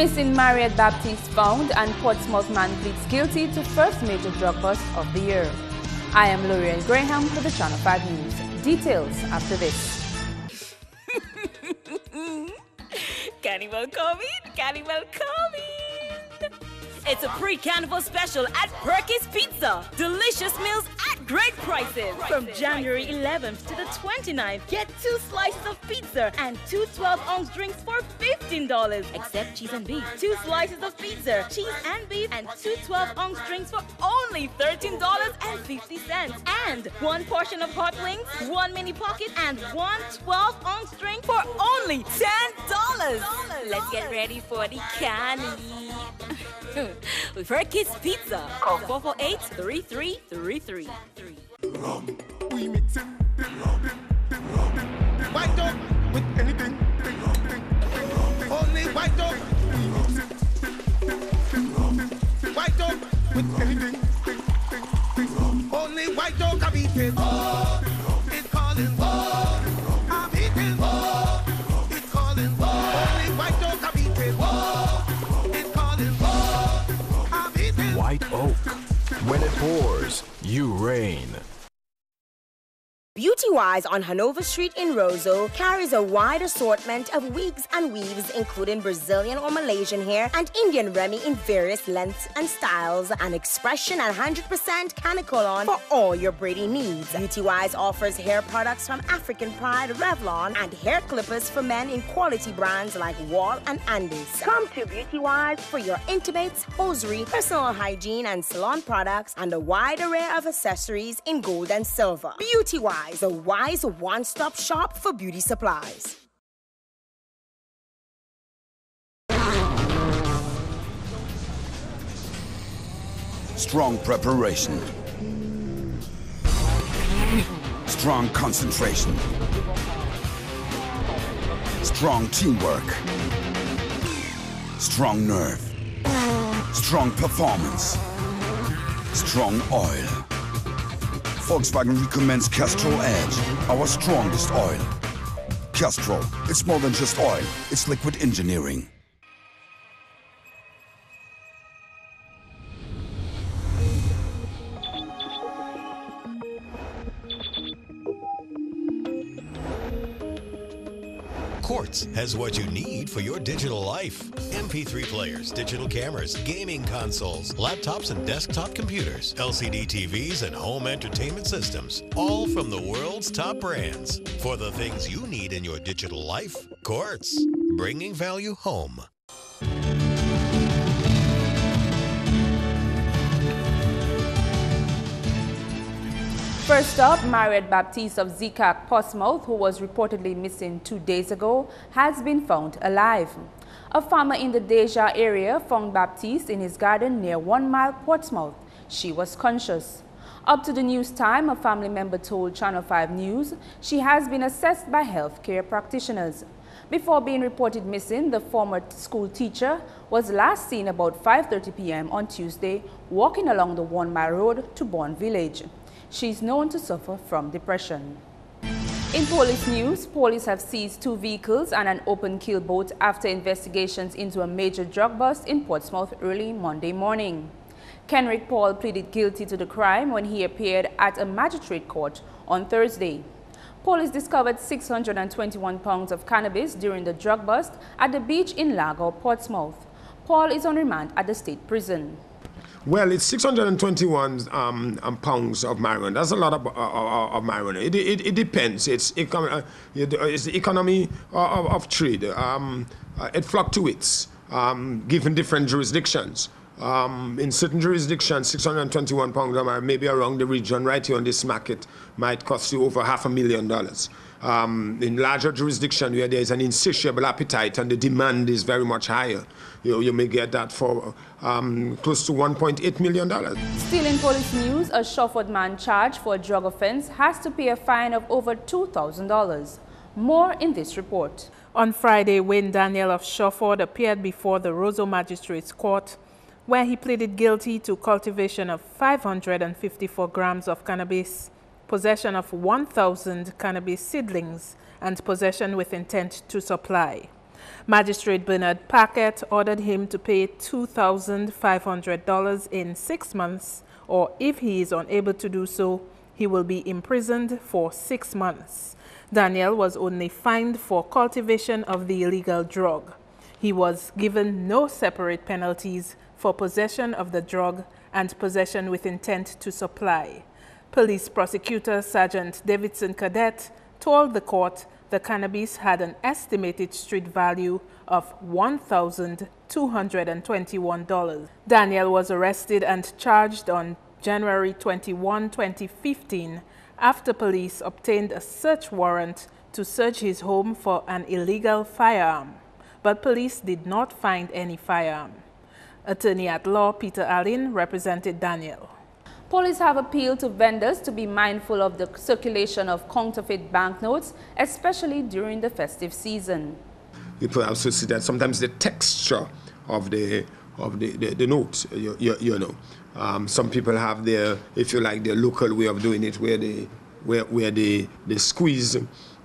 Missing Mariette Baptiste found and Portsmouth man pleads guilty to first major drug bust of the year. I am Lorian Graham for the Channel 5 News. Details after this. Carnival coming, Carnival coming. It's a pre-carnival special at Perky's Pizza. Delicious meals at great prices. From January 11th to the 29th, get 2 slices of pizza and 2 12-ounce drinks for $15. Except cheese and beef. 2 slices of pizza, cheese and beef, and 2 12-ounce drinks for only $13.50. And 1 portion of hot wings, 1 mini pocket, and 1 12-ounce drink for only $10. Let's get ready for the carnival. With Perky's Pizza. Call 448-3333. We mixing white dog with anything. Only white dog. We mixing white dog with anything. Only white dog can beat it. It's calling. I'm eating. It's calling. Only white dog can beat it. It's calling. White Oak. When it pours, you reign. Beauty Wise on Hanover Street in Roseau carries a wide assortment of wigs and weaves, including Brazilian or Malaysian hair and Indian Remy in various lengths and styles, and expression and 100% canicolon for all your braiding needs. Beauty Wise offers hair products from African Pride, Revlon, and hair clippers for men in quality brands like Wall and Andes. Come to Beauty Wise for your intimates, hosiery, personal hygiene, and salon products, and a wide array of accessories in gold and silver. Beauty Wise, the wise one-stop shop for beauty supplies. Strong preparation. Strong concentration. Strong teamwork. Strong nerve. Strong performance. Strong oil. Volkswagen recommends Castrol Edge, our strongest oil. Castrol, it's more than just oil, it's liquid engineering. Quartz has what you need for your digital life. MP3 players, digital cameras, gaming consoles, laptops and desktop computers, LCD TVs and home entertainment systems, all from the world's top brands. For the things you need in your digital life, Quartz, bringing value home. First up, Mariette Baptiste of Zikak, Portsmouth, who was reportedly missing 2 days ago, has been found alive. A farmer in the Deja area found Baptiste in his garden near 1 Mile, Portsmouth. She was conscious. Up to the news time, a family member told Channel 5 News she has been assessed by healthcare practitioners. Before being reported missing, the former school teacher was last seen about 5:30 p.m. on Tuesday walking along the 1 Mile road to Bourne Village. She is known to suffer from depression. In police news, police have seized 2 vehicles and an open keel boat after investigations into a major drug bust in Portsmouth early Monday morning. Kenrick Paul pleaded guilty to the crime when he appeared at a magistrate court on Thursday. Police discovered 621 pounds of cannabis during the drug bust at the beach in Lago, Portsmouth. Paul is on remand at the state prison. Well, it's 621 pounds of marijuana. That's a lot of marijuana. It depends. It's the economy of trade. It fluctuates given different jurisdictions. In certain jurisdictions, 621 pounds of marijuana, maybe around the region right here on this market, might cost you over $500,000. In larger jurisdictions where there is an insatiable appetite and the demand is very much higher, you may get that for close to $1.8 million. Still in police news, a Shawford man charged for a drug offense has to pay a fine of over $2,000. More in this report. On Friday, Wayne Daniel of Shawford appeared before the Roseau Magistrates Court, where he pleaded guilty to cultivation of 554 grams of cannabis, possession of 1,000 cannabis seedlings, and possession with intent to supply. Magistrate Bernard Paquette ordered him to pay $2,500 in 6 months, or if he is unable to do so, he will be imprisoned for 6 months. Daniel was only fined for cultivation of the illegal drug. He was given no separate penalties for possession of the drug and possession with intent to supply. Police prosecutor Sergeant Davidson Cadet told the court the cannabis had an estimated street value of $1,221. Daniel was arrested and charged on January 21, 2015, after police obtained a search warrant to search his home for an illegal firearm, but police did not find any firearm. Attorney at law Peter Allen represented Daniel. Police have appealed to vendors to be mindful of the circulation of counterfeit banknotes, especially during the festive season. You perhaps see that sometimes the texture of the note, you know. Some people have their, if you like, their local way of doing it, where they squeeze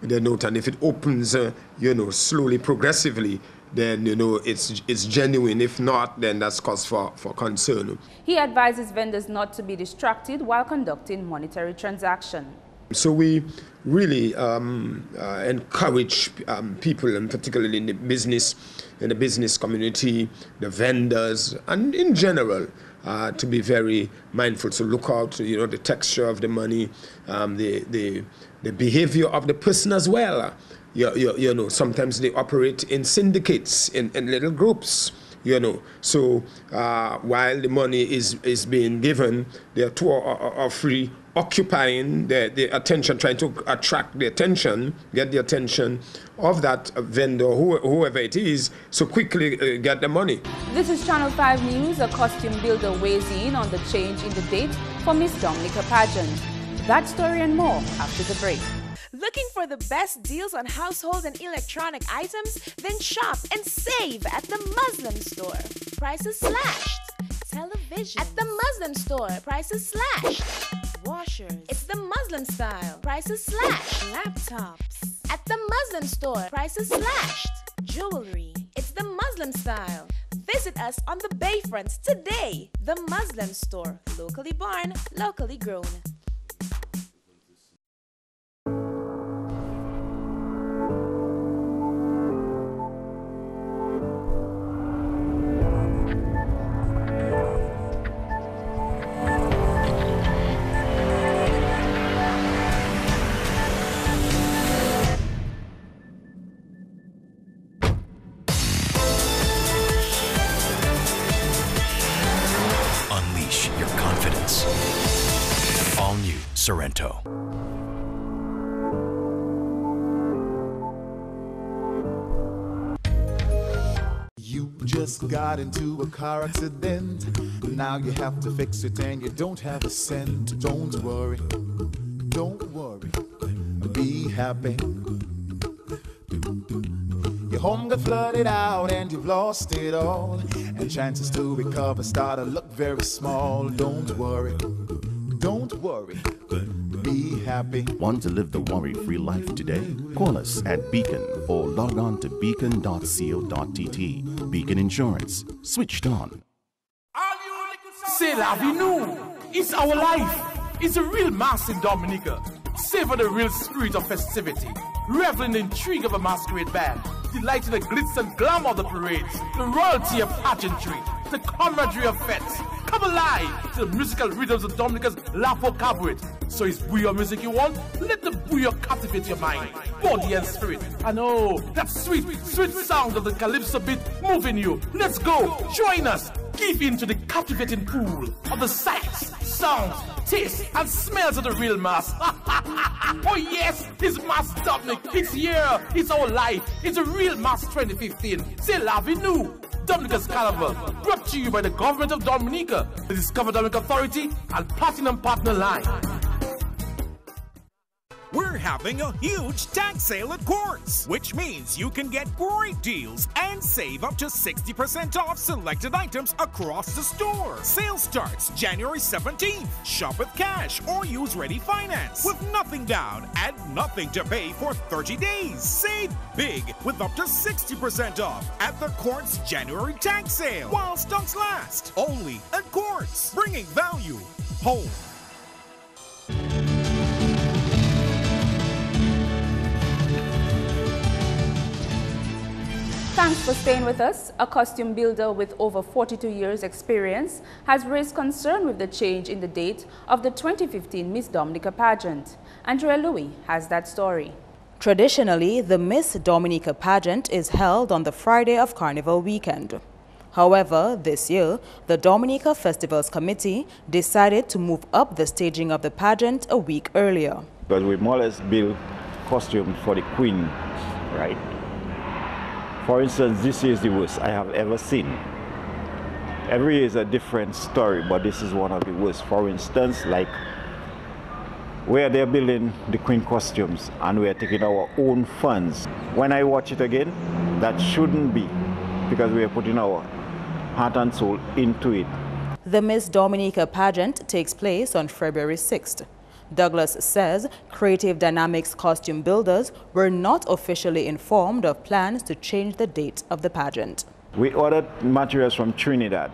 the note, and if it opens, you know, slowly, progressively, then you know it's genuine. If not, then that's cause for concern. He advises vendors not to be distracted while conducting monetary transactions. So we really encourage people, and particularly in the business community, the vendors, and in general, to be very mindful, to look out, you know, the texture of the money, the behavior of the person as well. You know, sometimes they operate in syndicates, in little groups, you know. So while the money is being given, they are two or three occupying the attention, trying to attract the attention, get the attention of that vendor, whoever it is, so quickly get the money. This is Channel 5 News. A costume builder weighs in on the change in the date for Miss Dominica pageant. That story and more after the break. Looking for the best deals on household and electronic items? Then shop and save at the Muslim store. Prices slashed. Television. At the Muslim store. Prices slashed. Washers. It's the Muslim style. Prices slashed. Laptops. At the Muslim store. Prices slashed. Jewelry. It's the Muslim style. Visit us on the Bayfront today. The Muslim store. Locally born, locally grown. Sorrento. You just got into a car accident. Now you have to fix it and you don't have a cent. Don't worry, be happy. Your home got flooded out and you've lost it all, and chances to recover start to look very small. Don't worry, be happy. Want to live the worry-free life today? Call us at Beacon or log on to beacon.co.tt. Beacon Insurance. Switched on. C'est la vie nous. It's our life. It's a real mass in Dominica. Savor the real spirit of festivity. Revel in the intrigue of a masquerade band. Delight in the glitz and glamour of the parades. The royalty of pageantry. The camaraderie of fetes. Come alive to the musical rhythms of Dominica's Lapo Cabaret. So is bouillon music you want? Let the bouillon captivate your mind, body and spirit. And oh, that sweet, sweet sound of the calypso beat moving you. Let's go, join us. Give in to the captivating pool of the sights, sounds, tastes, and smells of the real mass. Oh yes, it's Mass Dominic. It's here, it's our life. It's a real Mass 2015. C'est la vie nous. Dominica's Carnival, brought to you by the government of Dominica, the Discover Dominica Authority, and Platinum Partner Line. we're having a huge tax sale at Quartz, which means you can get great deals and save up to 60% off selected items across the store. Sale starts January 17th. Shop with cash or use ready finance with nothing down and nothing to pay for 30 days. Save big with up to 60% off at the Quartz January tax sale while stocks last. Only at Quartz, bringing value home. Thanks for staying with us. A costume builder with over 42 years experience has raised concern with the change in the date of the 2015 Miss Dominica pageant. Andrea Louis has that story. Traditionally, the Miss Dominica pageant is held on the Friday of Carnival weekend. However, this year, the Dominica Festivals Committee decided to move up the staging of the pageant a week earlier. Because we more or less build costumes for the Queen, right? For instance, this is the worst I have ever seen. Every year is a different story, but this is one of the worst. For instance, like where they're building the Queen costumes and we're taking our own funds. When I watch it again, that shouldn't be, because we are putting our heart and soul into it. The Miss Dominica pageant takes place on February 6th. Douglas says Creative Dynamics costume builders were not officially informed of plans to change the date of the pageant. We ordered materials from Trinidad.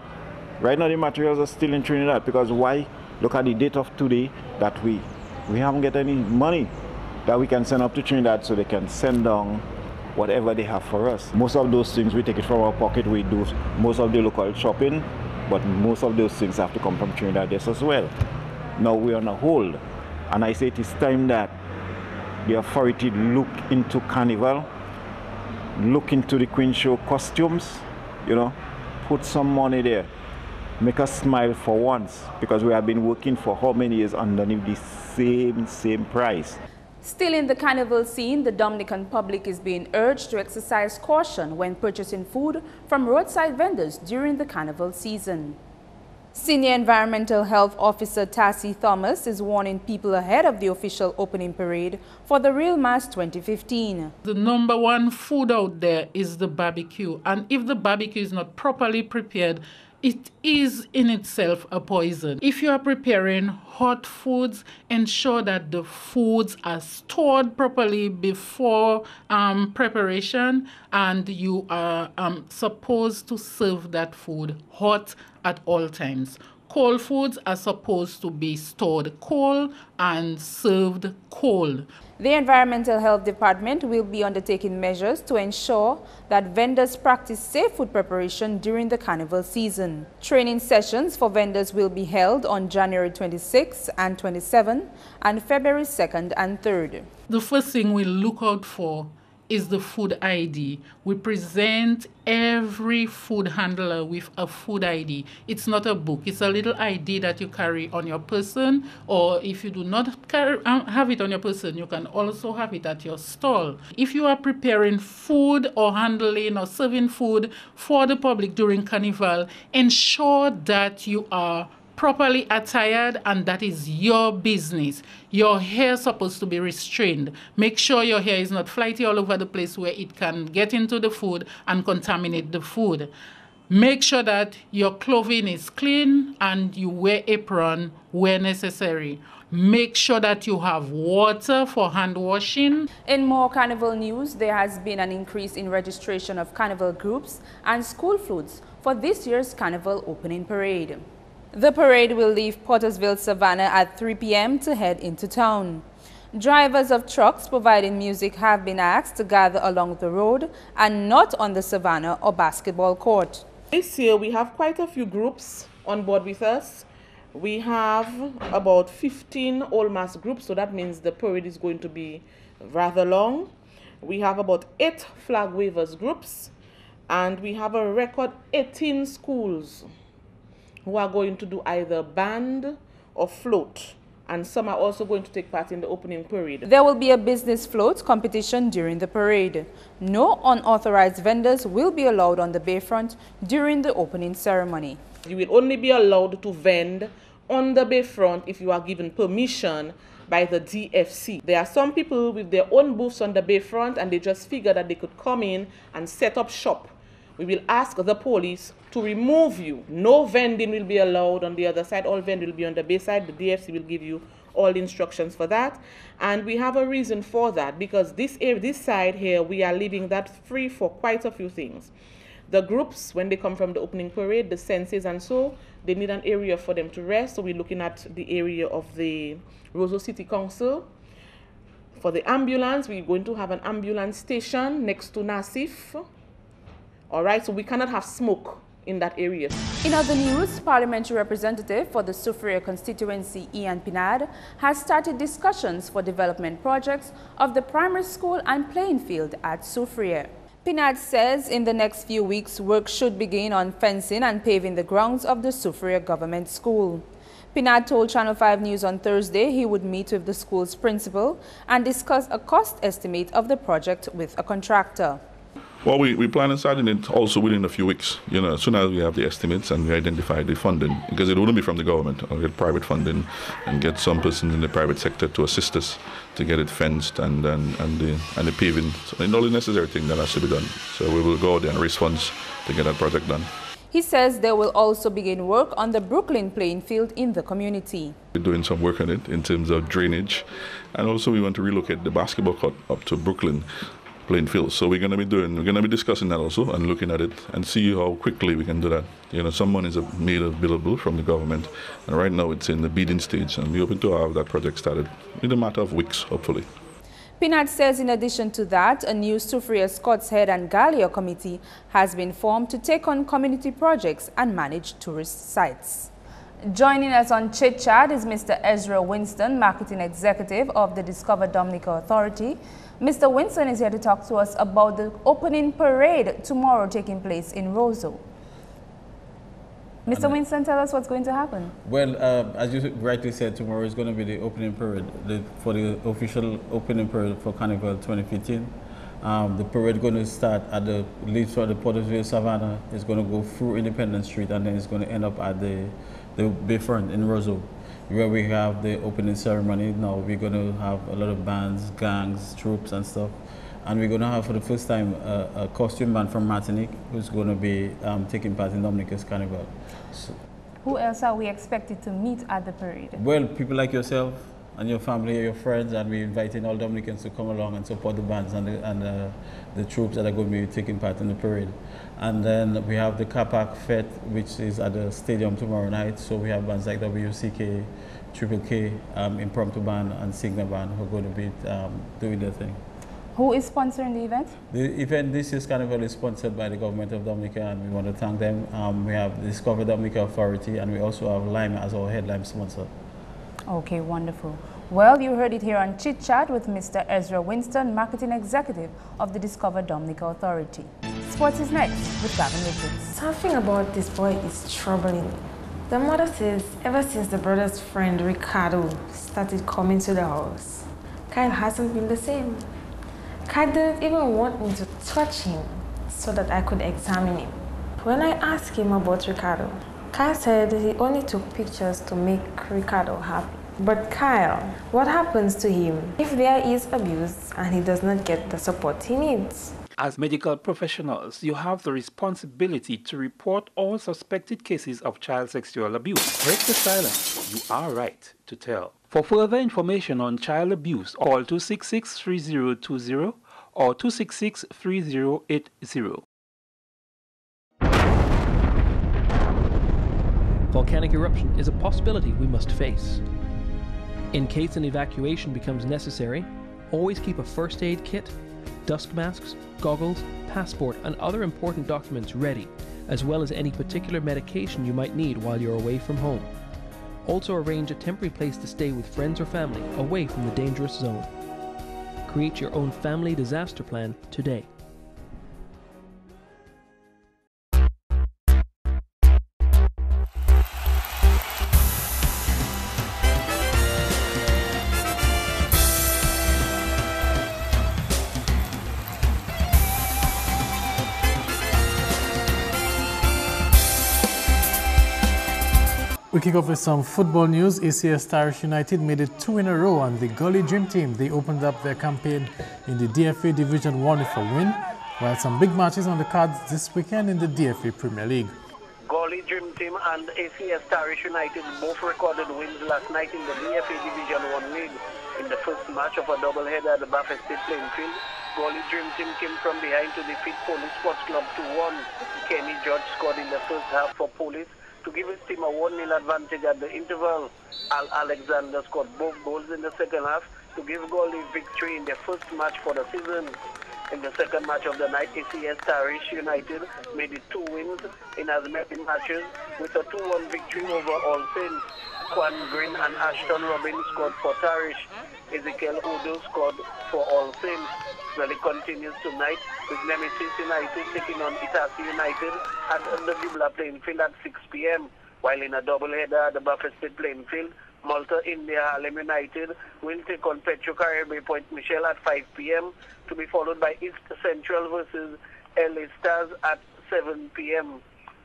Right now the materials are still in Trinidad, because why? Look at the date of today that we haven't got any money that we can send up to Trinidad so they can send down whatever they have for us. Most of those things we take it from our pocket, we do most of the local shopping, but most of those things have to come from Trinidad yes as well. Now we're on a hold. And I say it is time that the authority look into Carnival, look into the Queen Show costumes, you know, put some money there, make us smile for once, because we have been working for how many years underneath the same price. Still in the carnival scene, the Dominican public is being urged to exercise caution when purchasing food from roadside vendors during the carnival season. Senior Environmental Health Officer Tassie Thomas is warning people ahead of the official opening parade for the Real Mass 2015. The number one food out there is the barbecue, and if the barbecue is not properly prepared, it is in itself a poison. If you are preparing hot foods, ensure that the foods are stored properly before preparation, and you are supposed to serve that food hot at all times. Cold foods are supposed to be stored cold and served cold. The Environmental Health Department will be undertaking measures to ensure that vendors practice safe food preparation during the carnival season. Training sessions for vendors will be held on January 26th and 27th and February 2nd and 3rd. The first thing we look out for is the food ID. We present every food handler with a food ID. It's not a book, it's a little ID that you carry on your person, or if you do not have it on your person, you can also have it at your stall. If you are preparing food or handling or serving food for the public during Carnival, ensure that you are properly attired, and that is your business. Your hair is supposed to be restrained. Make sure your hair is not flighty all over the place where it can get into the food and contaminate the food. Make sure that your clothing is clean and you wear apron where necessary. Make sure that you have water for hand washing. In more carnival news, there has been an increase in registration of carnival groups and school floats for this year's carnival opening parade. The parade will leave Pottersville Savannah at 3 p.m. to head into town. Drivers of trucks providing music have been asked to gather along the road and not on the Savannah or basketball court. This year we have quite a few groups on board with us. We have about 15 all-mass groups, so that means the parade is going to be rather long. We have about 8 flag wavers groups, and we have a record 18 schools who are going to do either band or float, and some are also going to take part in the opening parade. There will be a business float competition during the parade. No unauthorized vendors will be allowed on the bayfront during the opening ceremony. You will only be allowed to vend on the bayfront if you are given permission by the DFC. There are some people with their own booths on the bayfront and they just figure that they could come in and set up shop. We will ask the police to remove you. No vending will be allowed on the other side. All vending will be on the bay side. The DFC will give you all the instructions for that. And we have a reason for that, because this side here, we are leaving that free for quite a few things. The groups, when they come from the opening parade, the senses and so, they need an area for them to rest. So we're looking at the area of the Roseau City Council. For the ambulance, we're going to have an ambulance station next to Nassif. All right, so we cannot have smoke in that area. In other news, Parliamentary Representative for the Soufriere constituency, Ian Pinard, has started discussions for development projects of the primary school and playing field at Soufriere. Pinard says in the next few weeks, work should begin on fencing and paving the grounds of the Soufriere Government School. Pinard told Channel 5 News on Thursday he would meet with the school's principal and discuss a cost estimate of the project with a contractor. Well, we plan on starting it also within a few weeks, as soon as we have the estimates and we identify the funding, because it wouldn't be from the government. I'll get private funding and get some person in the private sector to assist us to get it fenced and the paving, and all the necessary things that has to be done. So we will go there and raise funds to get that project done. He says they will also begin work on the Brooklyn playing field in the community. We're doing some work on it in terms of drainage, and also we want to relocate the basketball court up to Brooklyn playing field. So we're going to be discussing that also and looking at it and see how quickly we can do that. Some money is made available from the government, and right now it's in the bidding stage, and we're hoping to have that project started in a matter of weeks, hopefully. Pinard says in addition to that, a new Soufriere Scots Head and Gallia committee has been formed to take on community projects and manage tourist sites. Joining us on Chit Chat is Mr. Ezra Winston, Marketing Executive of the Discover Dominica Authority. Mr. Winston is here to talk to us about the opening parade tomorrow taking place in Roseau. Mr. Winston, tell us what's going to happen. Well, as you rightly said, tomorrow is going to be the opening parade, for the official opening parade for Carnival 2015. The parade is going to start at the leaves for the Portersville Savannah. It's going to go through Independence Street, and then it's going to end up at the Bayfront in Roseau, where we have the opening ceremony. Now we're going to have a lot of bands, gangs, troops and stuff. And we're going to have for the first time a costume band from Martinique who's going to be taking part in Dominica's Carnival. So, who else are we expected to meet at the parade? Well, people like yourself and your family, your friends, and we're inviting all Dominicans to come along and support the bands and the troops that are going to be taking part in the parade. And then we have the Capac Fete, which is at the stadium tomorrow night. So we have bands like WCK, Triple K, Impromptu Band, and Signa Band who are going to be doing their thing. Who is sponsoring the event? The event this year's Carnival is sponsored by the government of Dominica, and we want to thank them. We have the Discover Dominica Authority, and we also have Lime as our headline sponsor. Okay, wonderful. Well, you heard it here on Chit Chat with Mr. Ezra Winston, Marketing Executive of the Discover Dominica Authority. Sports is next with Gavin Richards. Something about this boy is troubling. The mother says ever since the brother's friend Ricardo started coming to the house, Kyle hasn't been the same. Kyle didn't even want me to touch him so that I could examine him. When I asked him about Ricardo, Kyle said he only took pictures to make Ricardo happy. But Kyle, what happens to him if there is abuse and he does not get the support he needs? As medical professionals, you have the responsibility to report all suspected cases of child sexual abuse. Break the silence. You are right to tell. For further information on child abuse, call 266-3020 or 266-3080. Volcanic eruption is a possibility we must face. In case an evacuation becomes necessary, always keep a first aid kit, dust masks, goggles, passport, and other important documents ready, as well as any particular medication you might need while you're away from home. Also arrange a temporary place to stay with friends or family away from the dangerous zone. Create your own family disaster plan today. We kick off with some football news. ACS Tarish United made it 2 in a row on the Gully Dream Team. They opened up their campaign in the DFA Division 1 with a win, while some big matches on the cards this weekend in the DFA Premier League. Gully Dream Team and ACS Tarish United both recorded wins last night in the DFA Division 1 League. In the first match of a doubleheader at the Baffin State playing field, Gully Dream Team came from behind to defeat Police Sports Club 2-1. Kenny George scored in the first half for Police to give his team a 1-0 advantage at the interval. Al Alexander scored both goals in the second half to give Gully victory in their first match for the season. In the second match of the night, ACS Tarish United made it 2 wins in as many matches with a 2-1 victory over All Saints. Quan Green and Ashton Robin scored for Tarish. Ezekiel Odo scored for All Saints. Well, it continues tonight with Nemesis United taking on Itasi United at the Dubla playing field at 6 p.m. While in a doubleheader at the Baffin State playing field, Malta India Harlem United will take on Petro Caribe Point Michel at 5 p.m. to be followed by East Central versus LA Stars at 7 p.m.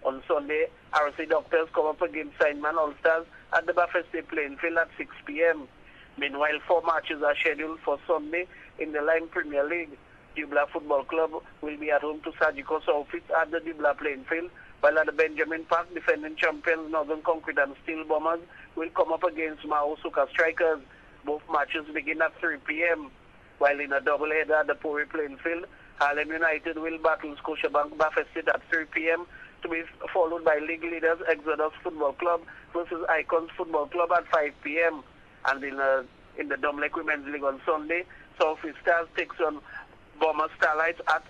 On Sunday, RC Doctors come up against Signman All Stars at the Baffin State playing field at 6 p.m. Meanwhile, 4 matches are scheduled for Sunday in the Lime Premier League. Dubla Football Club will be at home to Sajiko Southfit at the Dubla playing field, while at the Benjamin Park, defending champions Northern Concrete and Steel Bombers will come up against Mao Suka Strikers. Both matches begin at 3 p.m. While in a doubleheader at the Puri playing field, Harlem United will battle Scotiabank Baffin State at 3 p.m. to be followed by league leaders Exodus Football Club versus Icons Football Club at 5 p.m. And in the Dumlek Women's League on Sunday, Southeast Stars takes on Bomber Starlights at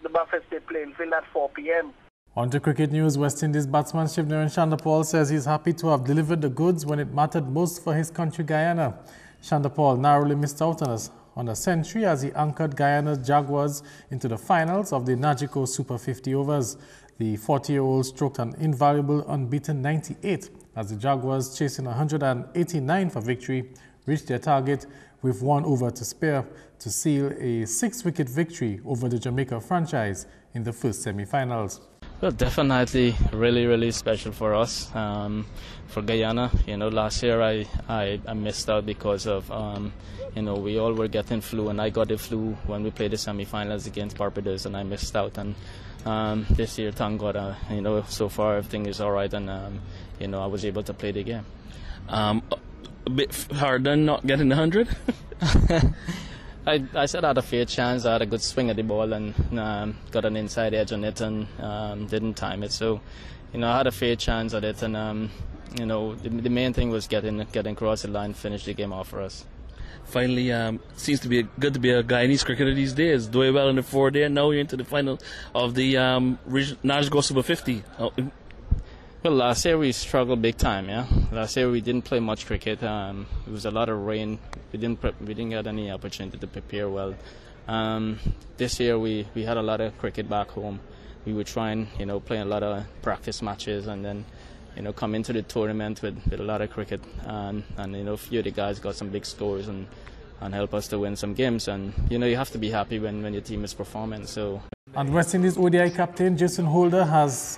the Baffin State playing field at 4 p.m. On to cricket news, West Indies batsman Shivnarine Chandapal says he's happy to have delivered the goods when it mattered most for his country Guyana. Chandapal narrowly missed out on a century as he anchored Guyana's Jaguars into the finals of the Nagico Super 50 overs. The 40-year-old stroked an invaluable unbeaten 98 as the Jaguars, chasing 189 for victory, reached their target with 1 over to spare to seal a 6-wicket victory over the Jamaica franchise in the first semi-finals. Well, definitely really special for us, for Guyana. You know, last year I missed out because of, you know, we all were getting flu, and I got the flu when we played the semi-finals against Barbados, and I missed out. And this year, thank God, you know, so far everything is all right, and you know, I was able to play the game. A bit harder than not getting 100. I said I had a fair chance. I had a good swing at the ball and got an inside edge on it and didn't time it. So, you know, I had a fair chance at it, and you know, the main thing was getting across the line, finish the game off for us. Finally, seems to be good to be a Guyanese cricketer these days. Doing well in the 4-day, and now you're into the final of the Nagico Super 50. Well, last year we struggled big time. Yeah, last year we didn't play much cricket. It was a lot of rain. We didn't get any opportunity to prepare well. This year we had a lot of cricket back home. We were trying, you know, playing a lot of practice matches, and then, you know, come into the tournament with a lot of cricket, and you know, a few of the guys got some big scores and help us to win some games. And you know, you have to be happy when your team is performing. So. And West Indies ODI captain Jason Holder has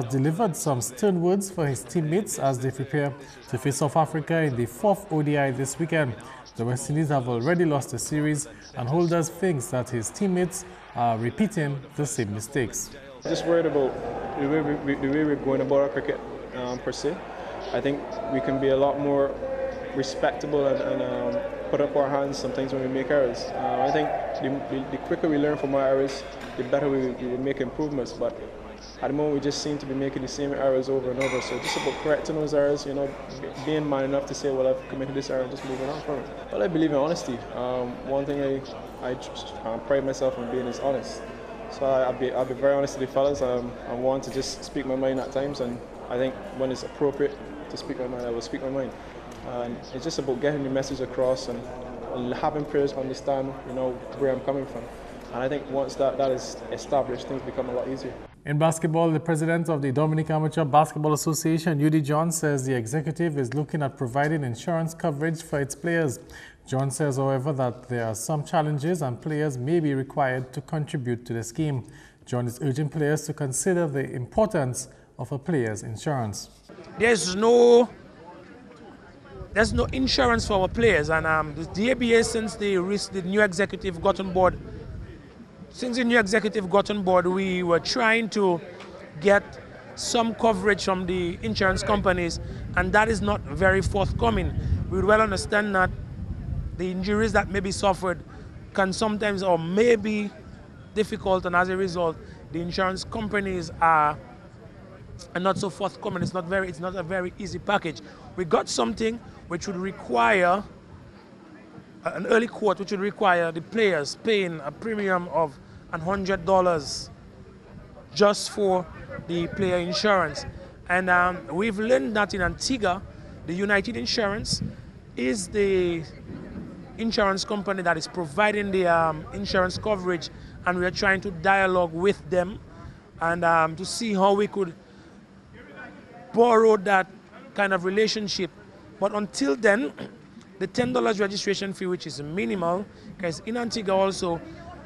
delivered some stern words for his teammates as they prepare to face South Africa in the 4th ODI this weekend. The West Indies have already lost the series, and Holder thinks that his teammates are repeating the same mistakes. Just worried about the way we're going about our cricket per se. I think we can be a lot more respectable and put up our hands sometimes when we make errors. I think the quicker we learn from our errors, the better we will make improvements. But at the moment, we just seem to be making the same errors over and over. So just about correcting those errors, you know, being man enough to say, well, I've committed this error and just moving on from it. Well, I believe in honesty. One thing I pride myself on being is honest. So I'll be very honest with the fellas. I want to just speak my mind at times, and I think when it's appropriate to speak my mind, I will speak my mind. And it's just about getting the message across and having players understand, you know, where I'm coming from. And I think once that is established, things become a lot easier. In basketball, the president of the Dominican Amateur Basketball Association, Udi John, says the executive is looking at providing insurance coverage for its players. John says, however, that there are some challenges and players may be required to contribute to the scheme. John is urging players to consider the importance of a player's insurance. There's no insurance for our players, and the DABA, since the new executive got on board, we were trying to get some coverage from the insurance companies, and that is not very forthcoming. We well understand that the injuries that may be suffered can sometimes or may be difficult, and as a result, the insurance companies are not so forthcoming. It's not a very easy package. We got something which would require an early quote, which would require the players paying a premium of $100 just for the player insurance. And we've learned that in Antigua, the United Insurance is the insurance company that is providing the insurance coverage, and we are trying to dialogue with them and to see how we could borrow that kind of relationship. But until then, the $10 registration fee, which is minimal, because in Antigua also,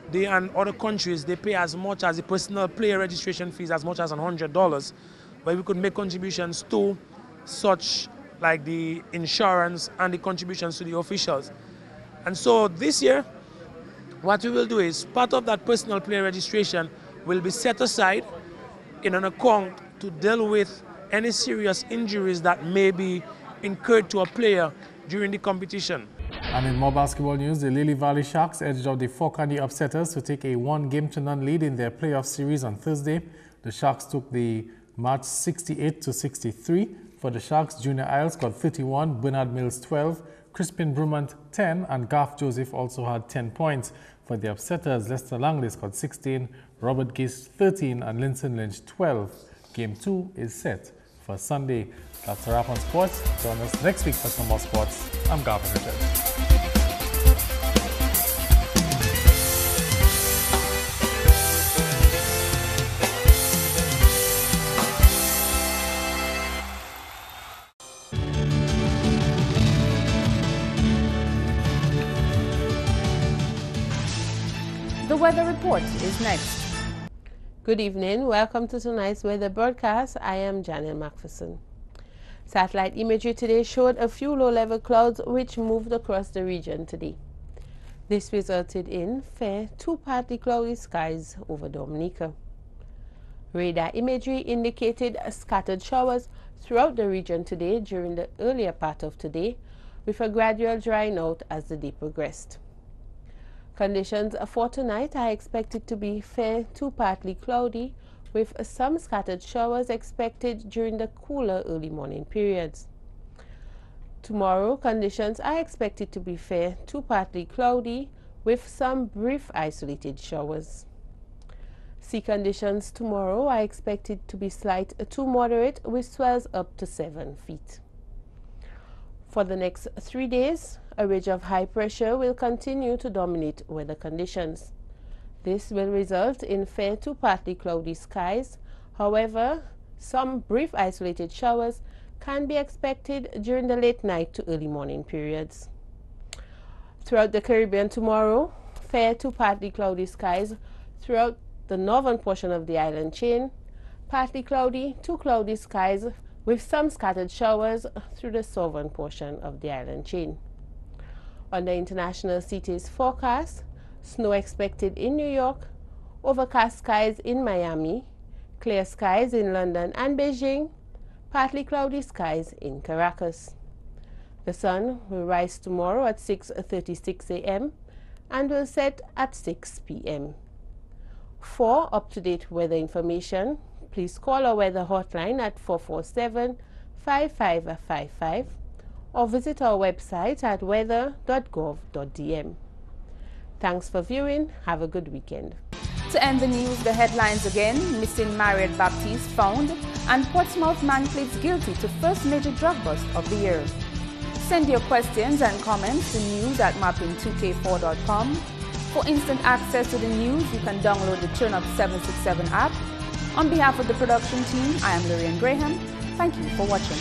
they and other countries, they pay as much as the personal player registration fees, as much as $100. But we could make contributions to such like the insurance and the contributions to the officials. And so this year, what we will do is part of that personal player registration will be set aside in an account to deal with any serious injuries that may be incurred to a player during the competition. And in more basketball news, the Lily Valley Sharks edged out the Focandi Upsetters to take a 1-game-to-none lead in their playoff series on Thursday. The Sharks took the match 68-63. For the Sharks, Junior Isles got 31, Bernard Mills 12, Crispin Brumant 10, and Garth Joseph also had 10 points. For the Upsetters, Lester Langley got 16, Robert Gist 13, and Linson Lynch 12. Game 2 is set for Sunday. That's a wrap on sports. Join us next week for some more sports. I'm Garvin Richard. The weather report is next. Good evening. Welcome to tonight's weather broadcast. I am Janet Macpherson. Satellite imagery today showed a few low-level clouds which moved across the region today. This resulted in fair to partly cloudy skies over Dominica. Radar imagery indicated scattered showers throughout the region today during the earlier part of today, with a gradual drying out as the day progressed. Conditions for tonight are expected to be fair to partly cloudy, with some scattered showers expected during the cooler early morning periods. Tomorrow, conditions are expected to be fair to partly cloudy, with some brief isolated showers. Sea conditions tomorrow are expected to be slight to moderate, with swells up to 7 feet. For the next 3 days, a ridge of high pressure will continue to dominate weather conditions. This will result in fair to partly cloudy skies. However, some brief isolated showers can be expected during the late night to early morning periods. Throughout the Caribbean tomorrow, fair to partly cloudy skies throughout the northern portion of the island chain, partly cloudy to cloudy skies with some scattered showers through the southern portion of the island chain. On the international cities forecast, snow expected in New York, overcast skies in Miami, clear skies in London and Beijing, partly cloudy skies in Caracas. The sun will rise tomorrow at 6:36 a.m. and will set at 6 p.m. For up-to-date weather information, please call our weather hotline at 447-5555 or visit our website at weather.gov.dm. Thanks for viewing. Have a good weekend. To end the news, the headlines again: missing Marriott Baptiste found, and Portsmouth man pleads guilty to first major drug bust of the year. Send your questions and comments to news@mapping2k4.com. For instant access to the news, you can download the Turn Up 767 app. On behalf of the production team, I am Lorraine Graham. Thank you for watching.